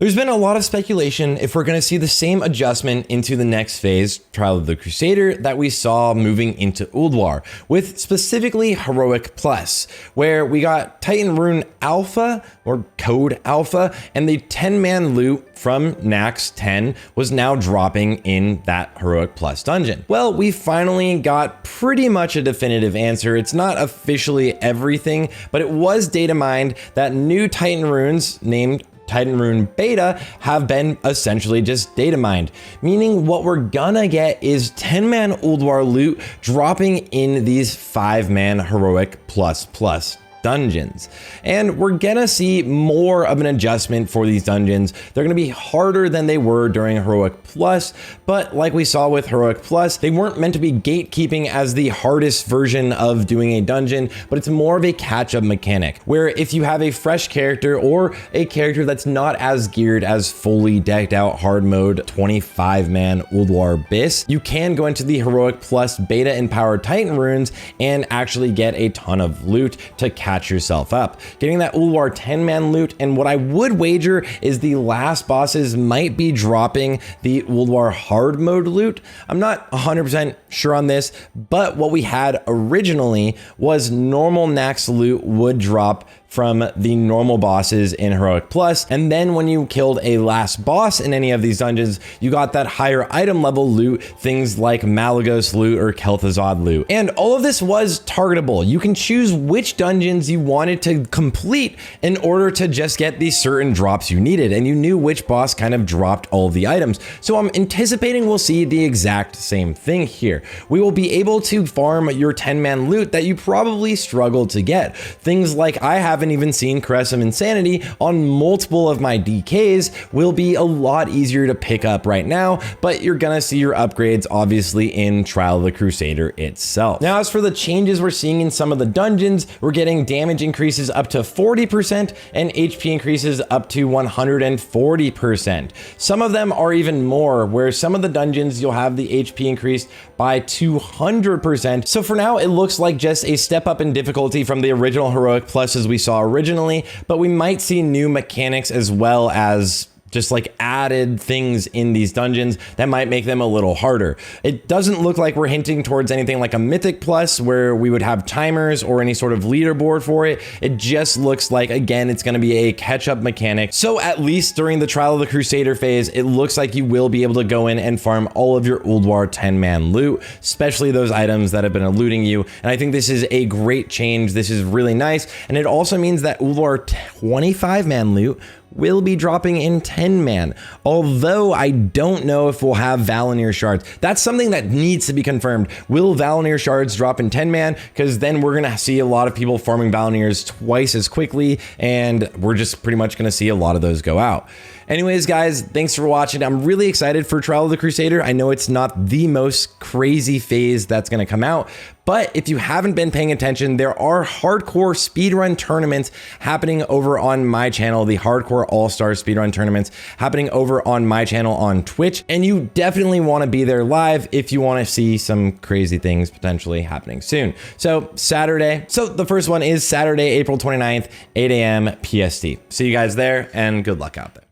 There's been a lot of speculation if we're going to see the same adjustment into the next phase, Trial of the Crusader, that we saw moving into Ulduar, with specifically Heroic Plus, where we got Titan Rune Alpha, or Code Alpha, and the 10-man loot from Nax 10 was now dropping in that Heroic Plus dungeon. Well, we finally got pretty much a definitive answer. It's not officially everything, but it was data mined that new Titan runes named Titan Rune Beta have been essentially just data mined, meaning what we're gonna get is 10-man Ulduar loot dropping in these 5-man Heroic Plus dungeons. And we're gonna see more of an adjustment for these dungeons. They're gonna be harder than they were during Heroic Plus, but like we saw with Heroic Plus, they weren't meant to be gatekeeping as the hardest version of doing a dungeon, but it's more of a catch-up mechanic, where if you have a fresh character or a character that's not as geared as fully decked out hard mode 25-man Ulduar Bis, you can go into the Heroic Plus beta empowered Titan runes and actually get a ton of loot to catch yourself up. Getting that Ulduar 10-man loot, and what I would wager is the last bosses might be dropping the Ulduar hard mode loot. I'm not 100% sure on this, but what we had originally was normal Nax loot would drop from the normal bosses in Heroic Plus, and then when you killed a last boss in any of these dungeons, you got that higher item level loot, things like Malagos loot or Kel'Thuzad loot. And all of this was targetable. You can choose which dungeons you wanted to complete in order to just get these certain drops you needed, and you knew which boss kind of dropped all of the items. So I'm anticipating we'll see the exact same thing here. We will be able to farm your 10-man loot that you probably struggled to get. Things like I haven't even seen Caress of Insanity on multiple of my DKs will be a lot easier to pick up right now, but you're gonna see your upgrades obviously in Trial of the Crusader itself. Now, as for the changes we're seeing in some of the dungeons, we're getting damage increases up to 40% and HP increases up to 140%. Some of them are even more, where some of the dungeons you'll have the HP increased by 200%. So for now, it looks like just a step up in difficulty from the original Heroic Pluses we saw originally, but we might see new mechanics as well as just like added things in these dungeons that might make them a little harder. It doesn't look like we're hinting towards anything like a Mythic Plus where we would have timers or any sort of leaderboard for it. It just looks like, again, it's gonna be a catch-up mechanic. So at least during the Trial of the Crusader phase, it looks like you will be able to go in and farm all of your Ulduar 10-man loot, especially those items that have been eluding you. And I think this is a great change. This is really nice. And it also means that Ulduar 25-man loot will be dropping in 10-man, although I don't know if we'll have Valinir shards. That's something that needs to be confirmed. Will Valinir shards drop in 10-man? Because then we're gonna see a lot of people farming Valinirs twice as quickly, and we're just pretty much gonna see a lot of those go out. Anyways, guys, thanks for watching. I'm really excited for Trial of the Crusader. I know it's not the most crazy phase that's gonna come out, but if you haven't been paying attention, there are hardcore speedrun tournaments happening over on my channel, the Hardcore All-Star Speedrun Tournaments happening over on my channel on Twitch, and you definitely want to be there live if you want to see some crazy things potentially happening soon. So the first one is Saturday, April 29th, 8 a.m. PST. See you guys there, and good luck out there.